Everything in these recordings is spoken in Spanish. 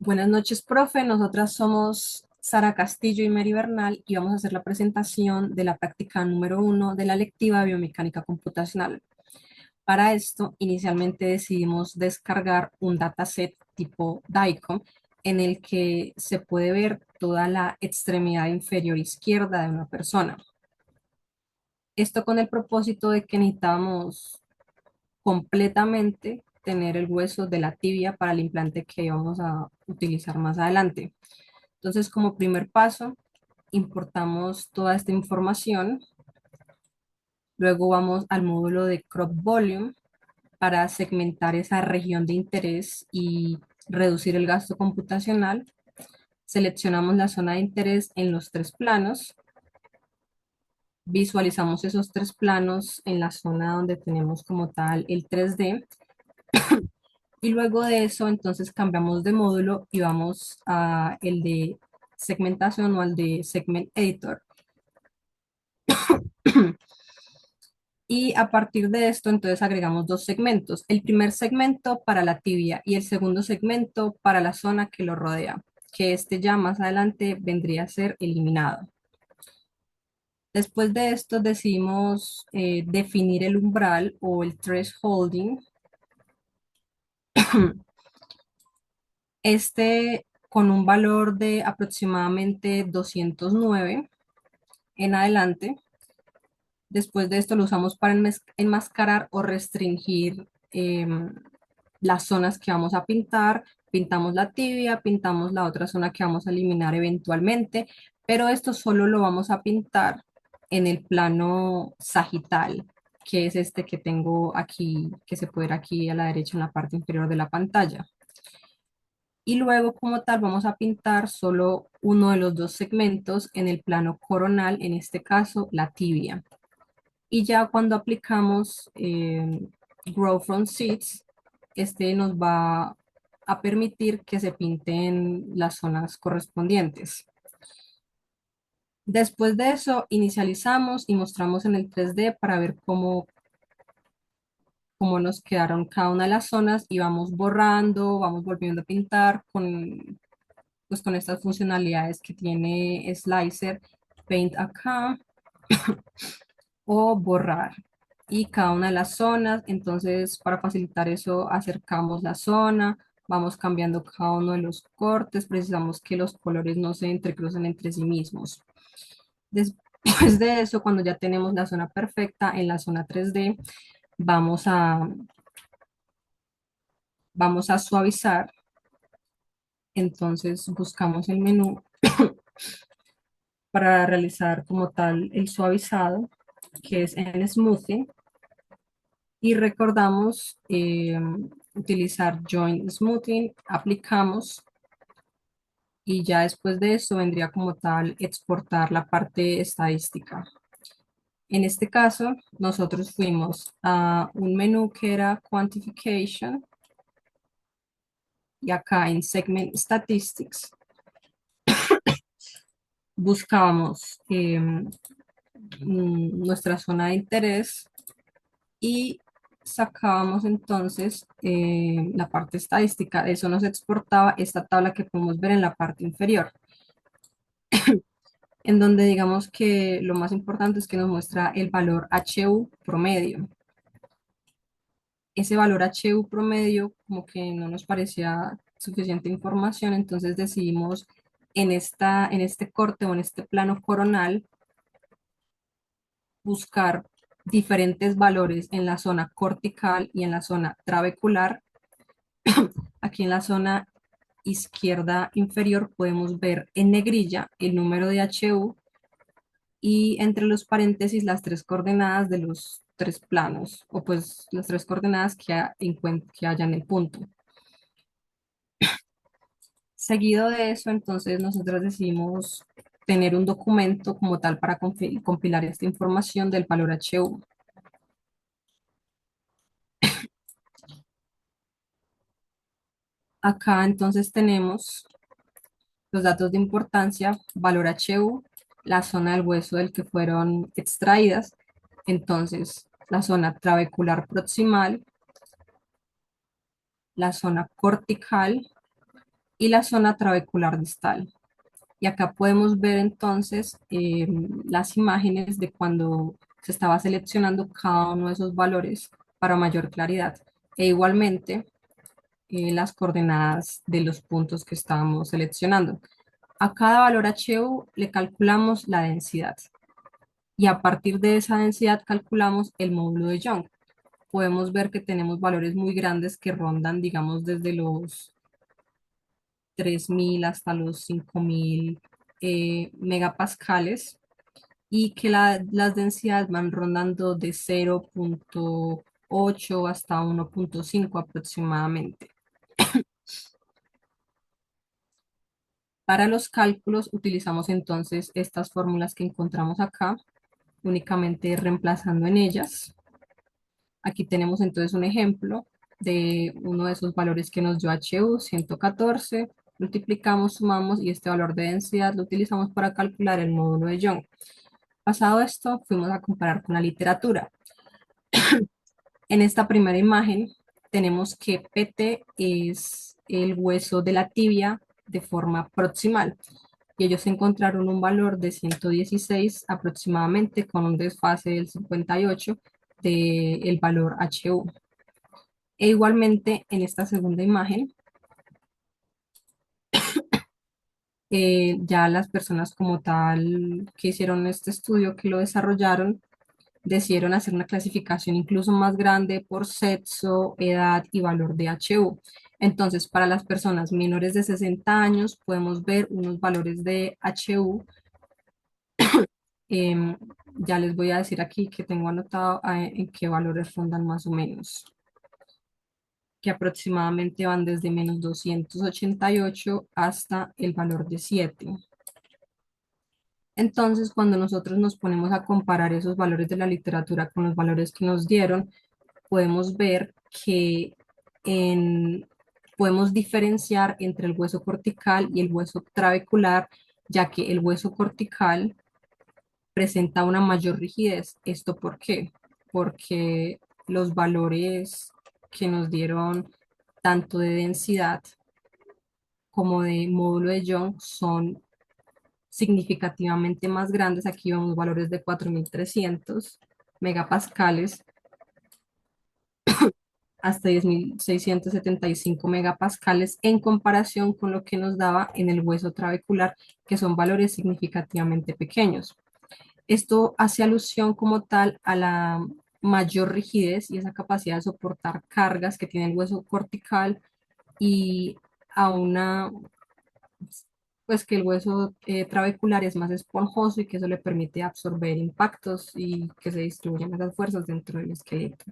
Buenas noches, profe. Nosotras somos Sara Castillo y Mary Bernal y vamos a hacer la presentación de la práctica número 1 de la lectiva Biomecánica Computacional. Para esto, inicialmente decidimos descargar un dataset tipo DICOM en el que se puede ver toda la extremidad inferior izquierda de una persona. Esto con el propósito de que necesitábamos completamente tener el hueso de la tibia para el implante que vamos a utilizar más adelante. Entonces, como primer paso, importamos toda esta información. Luego vamos al módulo de Crop Volume para segmentar esa región de interés y reducir el gasto computacional. Seleccionamos la zona de interés en los tres planos. Visualizamos esos tres planos en la zona donde tenemos como tal el 3D. Y luego de eso, entonces cambiamos de módulo y vamos a el de segmentación o al de Segment Editor. Y a partir de esto, entonces agregamos dos segmentos. El primer segmento para la tibia y el segundo segmento para la zona que lo rodea, que este ya más adelante vendría a ser eliminado. Después de esto decidimos definir el umbral o el thresholding. Este con un valor de aproximadamente 209 en adelante. Después de esto lo usamos para enmascarar o restringir las zonas que vamos a pintar. Pintamos la tibia, pintamos la otra zona que vamos a eliminar eventualmente, pero esto solo lo vamos a pintar en el plano sagital, que es este que tengo aquí, que se puede ver aquí a la derecha en la parte inferior de la pantalla. Y luego como tal vamos a pintar solo uno de los dos segmentos en el plano coronal, en este caso la tibia. Y ya cuando aplicamos Grow from Seeds, este nos va a permitir que se pinten las zonas correspondientes. Después de eso, inicializamos y mostramos en el 3D para ver cómo nos quedaron cada una de las zonas y vamos borrando, vamos volviendo a pintar pues, con estas funcionalidades que tiene Slicer, Paint acá o borrar y cada una de las zonas. Entonces, para facilitar eso, acercamos la zona, vamos cambiando cada uno de los cortes, precisamos que los colores no se entrecrucen entre sí mismos. Después de eso, cuando ya tenemos la zona perfecta en la zona 3D, vamos a, vamos a suavizar. Entonces, buscamos el menú para realizar como tal el suavizado, que es en Smoothing. Y recordamos utilizar Join Smoothing, aplicamos y ya después de eso vendría como tal exportar la parte estadística. En este caso, nosotros fuimos a un menú que era Quantification y acá en Segment Statistics buscábamos nuestra zona de interés y sacábamos entonces la parte estadística. Eso nos exportaba esta tabla que podemos ver en la parte inferior, en donde digamos que lo más importante es que nos muestra el valor HU promedio. Ese valor HU promedio como que no nos parecía suficiente información, entonces decidimos en este corte o en este plano coronal buscar diferentes valores en la zona cortical y en la zona trabecular. Aquí en la zona izquierda inferior podemos ver en negrilla el número de HU y entre los paréntesis las tres coordenadas de los tres planos, o pues las tres coordenadas que haya en el punto. Seguido de eso, entonces nosotros decidimos tener un documento como tal para compilar esta información del valor HU. Acá entonces tenemos los datos de importancia, valor HU, la zona del hueso del que fueron extraídas, entonces la zona trabecular proximal, la zona cortical y la zona trabecular distal. Y acá podemos ver entonces las imágenes de cuando se estaba seleccionando cada uno de esos valores para mayor claridad. E igualmente las coordenadas de los puntos que estábamos seleccionando. A cada valor HU le calculamos la densidad y a partir de esa densidad calculamos el módulo de Young. Podemos ver que tenemos valores muy grandes que rondan, digamos, desde los 3000 hasta los 5000 megapascales y que las densidades van rondando de 0,8 hasta 1,5 aproximadamente. Para los cálculos utilizamos entonces estas fórmulas que encontramos acá, únicamente reemplazando en ellas. Aquí tenemos entonces un ejemplo de uno de esos valores que nos dio HU, 114. Multiplicamos, sumamos y este valor de densidad lo utilizamos para calcular el módulo de Young. Pasado esto, fuimos a comparar con la literatura. En esta primera imagen tenemos que PT es el hueso de la tibia de forma proximal y ellos encontraron un valor de 116 aproximadamente con un desfase del 58 del valor HU. E igualmente en esta segunda imagen, ya las personas como tal que hicieron este estudio, que lo desarrollaron, decidieron hacer una clasificación incluso más grande por sexo, edad y valor de HU. Entonces, para las personas menores de 60 años, podemos ver unos valores de HU. Em, ya les voy a decir aquí que tengo anotado en qué valores rondan más o menos, que aproximadamente van desde menos 288 hasta el valor de 7. Entonces, cuando nosotros nos ponemos a comparar esos valores de la literatura con los valores que nos dieron, podemos ver que en- podemos diferenciar entre el hueso cortical y el hueso trabecular, ya que el hueso cortical presenta una mayor rigidez. ¿Esto por qué? Porque los valores que nos dieron tanto de densidad como de módulo de Young son significativamente más grandes. Aquí vemos valores de 4300 megapascales hasta 10.675 megapascales en comparación con lo que nos daba en el hueso trabecular, que son valores significativamente pequeños. Esto hace alusión como tal a la mayor rigidez y esa capacidad de soportar cargas que tiene el hueso cortical y a una, pues que el hueso trabecular es más esponjoso y que eso le permite absorber impactos y que se distribuyan esas fuerzas dentro del esqueleto.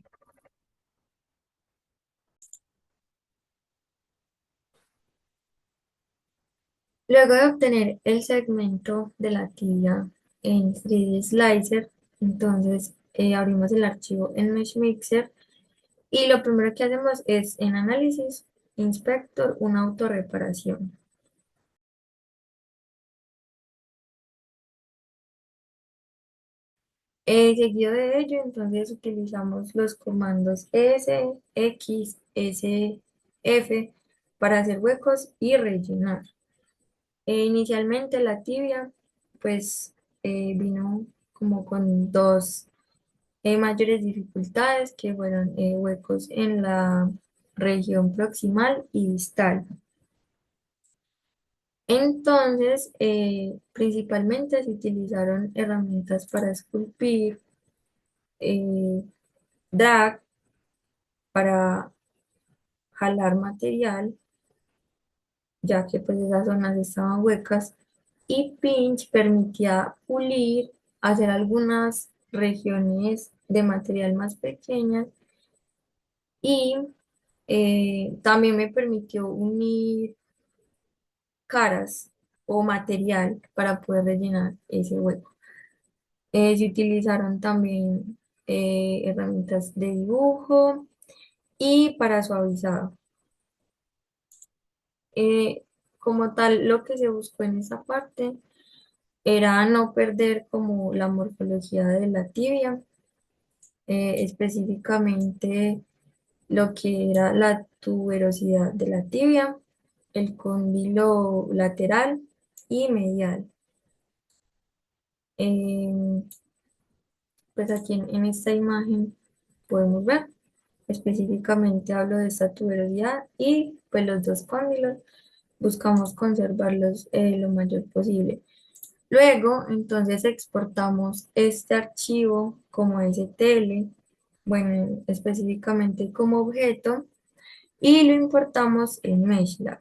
Luego de obtener el segmento de la tibia en 3D Slicer, entonces abrimos el archivo en Mesh Mixer y lo primero que hacemos es en Análisis, Inspector, una autorreparación. Seguido de ello, entonces utilizamos los comandos S, X, S, F para hacer huecos y rellenar. Inicialmente la tibia, pues vino como con dos mayores dificultades que fueron huecos en la región proximal y distal. Entonces, principalmente se utilizaron herramientas para esculpir, eh, drag para jalar material, ya que pues esas zonas estaban huecas, y pinch permitía pulir, hacer algunas regiones de material más pequeñas y también me permitió unir caras o material para poder rellenar ese hueco. Se utilizaron también herramientas de dibujo y para suavizado. Eh, Como tal, lo que se buscó en esa parte era no perder como la morfología de la tibia, específicamente lo que era la tuberosidad de la tibia el cóndilo lateral y medial. Em, pues aquí en esta imagen podemos ver, específicamente hablo de esta tuberosidad y pues los dos cóndilos buscamos conservarlos lo mayor posible. Luego, entonces exportamos este archivo como STL, bueno, específicamente como objeto, y lo importamos en MeshLab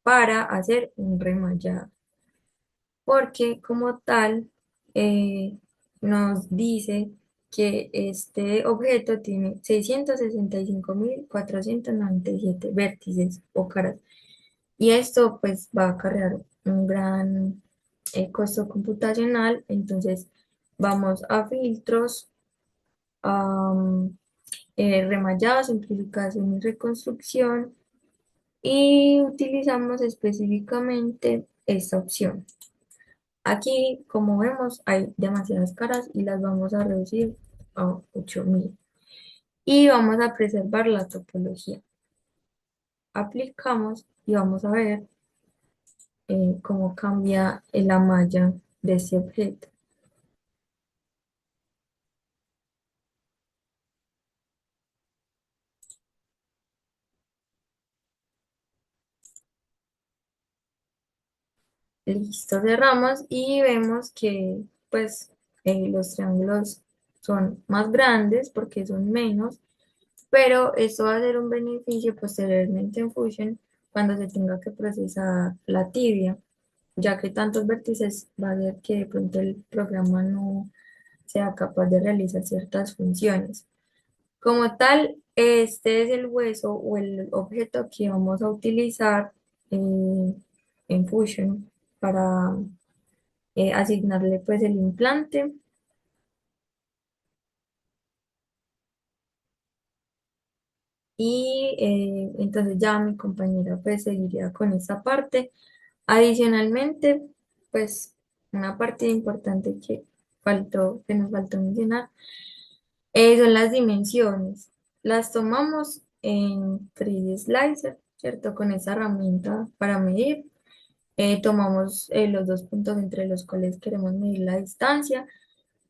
para hacer un remallado, porque como tal nos dice que este objeto tiene 665.497 vértices o caras, y esto pues va a acarrear un gran costo computacional. Entonces vamos a filtros, a remallado, simplificación y reconstrucción, y utilizamos específicamente esta opción. Aquí, como vemos, hay demasiadas caras y las vamos a reducir a 8.000. Y vamos a preservar la topología. Aplicamos y vamos a ver cómo cambia la malla de ese objeto. Listo, cerramos y vemos que pues los triángulos son más grandes porque son menos, pero esto va a ser un beneficio posteriormente en Fusion cuando se tenga que procesar la tibia, ya que tantos vértices va a hacer que de pronto el programa no sea capaz de realizar ciertas funciones. Como tal, este es el hueso o el objeto que vamos a utilizar en Fusion para asignarle pues el implante. Y entonces ya mi compañera pues seguiría con esta parte. Adicionalmente, pues una parte importante que nos faltó mencionar, son las dimensiones. Las tomamos en 3D Slicer, ¿cierto? Con esa herramienta para medir. Tomamos los dos puntos entre los cuales queremos medir la distancia,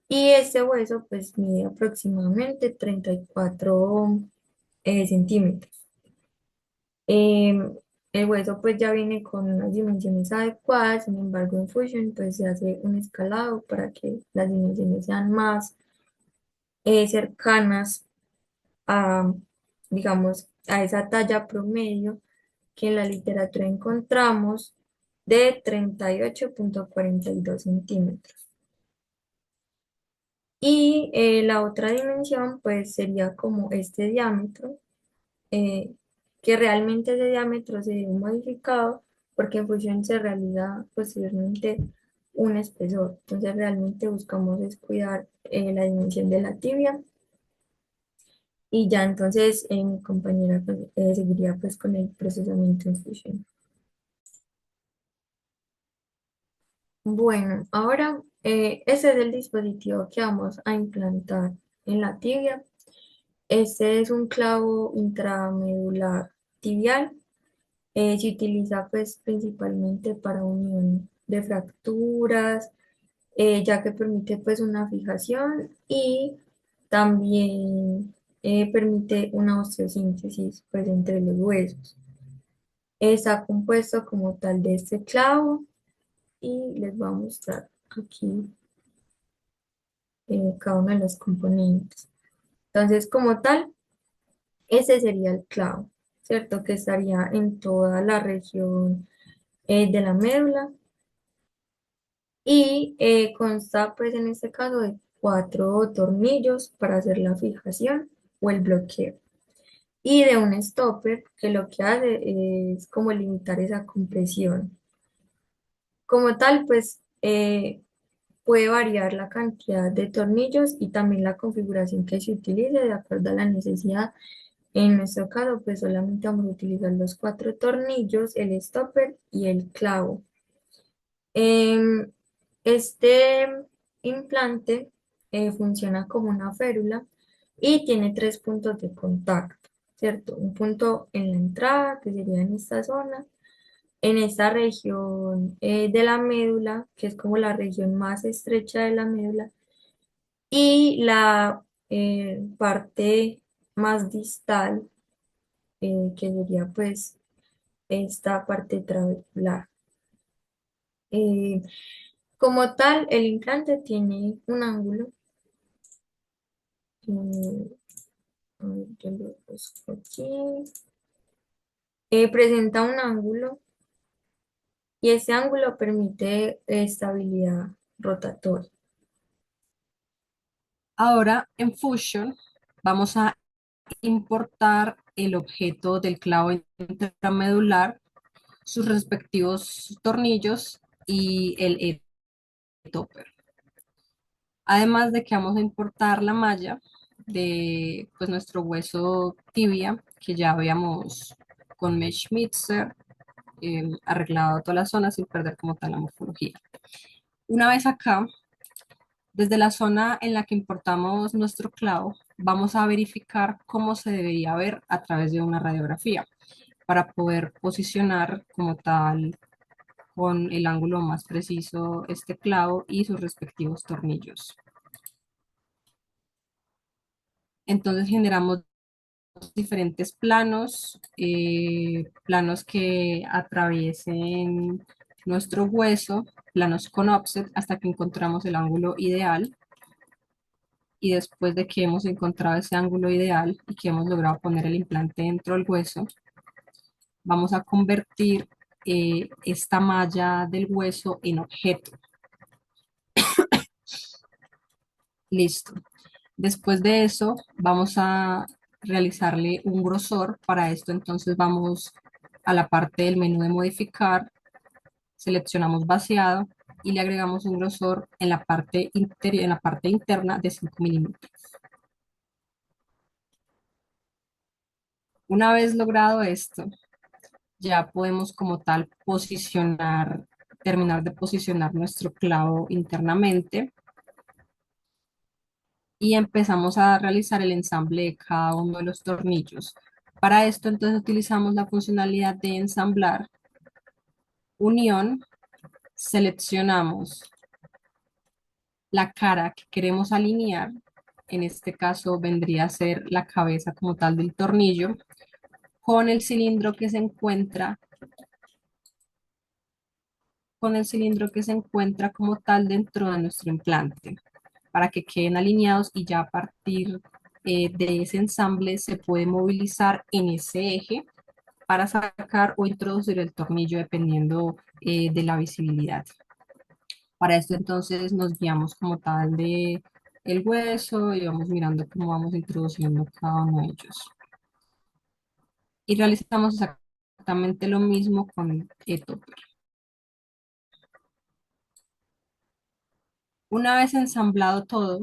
y este hueso pues mide aproximadamente 34 centímetros. Em, el hueso pues ya viene con unas dimensiones adecuadas. Sin embargo en Fusion pues se hace un escalado para que las dimensiones sean más cercanas a, digamos, a esa talla promedio que en la literatura encontramos de 38,42 centímetros. Y la otra dimensión pues sería como este diámetro, eh, que realmente ese diámetro se ve modificado porque en función se realiza posteriormente un espesor. Entonces realmente buscamos descuidar la dimensión de la tibia, y ya entonces mi compañera pues, seguiría pues con el procesamiento en Fusion. Bueno, ahora este es el dispositivo que vamos a implantar en la tibia. Este es un clavo intramedular tibial. Se utiliza pues principalmente para unión de fracturas, ya que permite pues una fijación y también permite una osteosíntesis pues entre los huesos. Está compuesto como tal de este clavo, y les voy a mostrar aquí cada uno de los componentes. Entonces, como tal, ese sería el clavo, ¿cierto? Que estaría en toda la región de la médula, y consta pues en este caso de 4 tornillos para hacer la fijación o el bloqueo, y de un stopper que lo que hace es como limitar esa compresión. Como tal, pues puede variar la cantidad de tornillos y también la configuración que se utilice de acuerdo a la necesidad. En nuestro caso, pues solamente vamos a utilizar los 4 tornillos, el stopper y el clavo. Em, este implante funciona como una férula y tiene 3 puntos de contacto, ¿cierto? Un punto en la entrada, que sería en esta zona, en esta región de la médula, que es como la región más estrecha de la médula, y la parte más distal, que sería pues esta parte trabecular. Eh, Como tal, el implante tiene un ángulo. eh, a ver, yo lo busco aquí. Presenta un ángulo y ese ángulo permite estabilidad rotatoria. Ahora en Fusion vamos a importar el objeto del clavo intramedular, sus respectivos tornillos y el topper. Además de que vamos a importar la malla de pues, nuestro hueso tibia, que ya habíamos con Mesh Mixer arreglado toda la zona sin perder como tal la morfología. Una vez acá, desde la zona en la que importamos nuestro clavo, vamos a verificar cómo se debería ver a través de una radiografía para poder posicionar como tal con el ángulo más preciso este clavo y sus respectivos tornillos. Entonces generamos diferentes planos, planos que atraviesen nuestro hueso, planos con offset hasta que encontramos el ángulo ideal. Y después de que hemos encontrado ese ángulo ideal y que hemos logrado poner el implante dentro del hueso, vamos a convertir esta malla del hueso en objeto. Listo. Después de eso, vamos a realizarle un grosor. Para esto, entonces vamos a la parte del menú de modificar, seleccionamos vaciado y le agregamos un grosor en la parte interior, en la parte interna de 5 milímetros. Una vez logrado esto, ya podemos como tal posicionar, terminar de posicionar nuestro clavo internamente y empezamos a realizar el ensamble de cada uno de los tornillos. Para esto entonces utilizamos la funcionalidad de ensamblar, unión, seleccionamos la cara que queremos alinear, en este caso vendría a ser la cabeza como tal del tornillo, con el cilindro que se encuentra, con el cilindro que se encuentra como tal dentro de nuestro implante, para que queden alineados y ya a partir de ese ensamble se puede movilizar en ese eje para sacar o introducir el tornillo dependiendo de la visibilidad. Para esto entonces nos guiamos como tal de el hueso y vamos mirando cómo vamos introduciendo cada uno de ellos. Y realizamos exactamente lo mismo con el topper. Una vez ensamblado todo,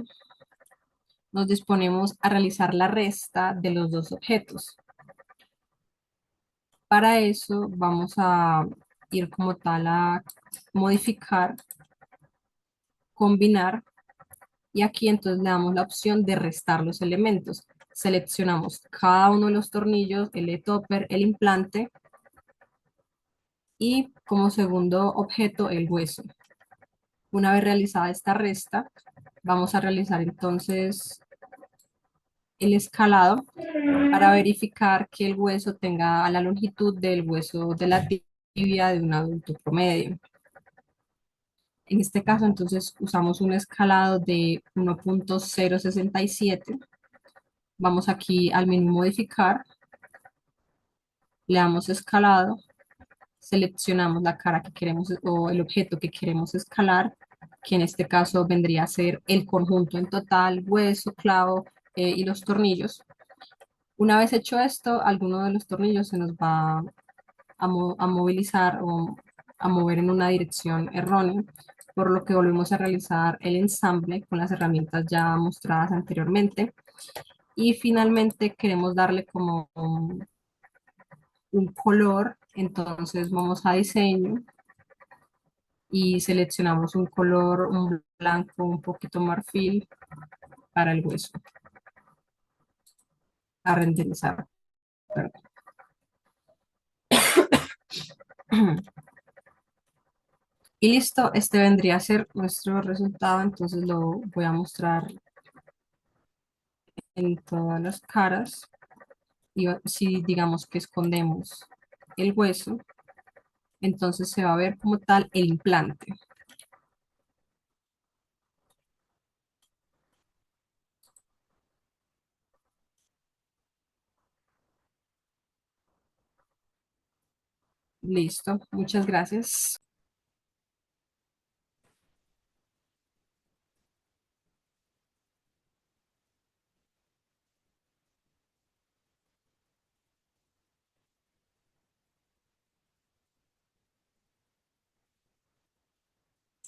nos disponemos a realizar la resta de los dos objetos. Para eso vamos a ir como tal a modificar, combinar y aquí entonces le damos la opción de restar los elementos. Seleccionamos cada uno de los tornillos, el e-topper, el implante y como segundo objeto el hueso. Una vez realizada esta resta, vamos a realizar entonces el escalado para verificar que el hueso tenga la longitud del hueso de la tibia de un adulto promedio. En este caso, entonces, usamos un escalado de 1.067. Vamos aquí al menú modificar, le damos escalado, seleccionamos la cara que queremos o el objeto que queremos escalar, que en este caso vendría a ser el conjunto en total, hueso, clavo y los tornillos. Una vez hecho esto, alguno de los tornillos se nos va a movilizar o a mover en una dirección errónea, por lo que volvemos a realizar el ensamble con las herramientas ya mostradas anteriormente. Y finalmente queremos darle como un color, entonces vamos a diseño y seleccionamos un color, un blanco un poquito marfil para el hueso a renderizar. Perdón. Y listo, este vendría a ser nuestro resultado, entonces lo voy a mostrar en todas las caras. Y si digamos que escondemos el hueso, entonces se va a ver como tal el implante. Listo, muchas gracias.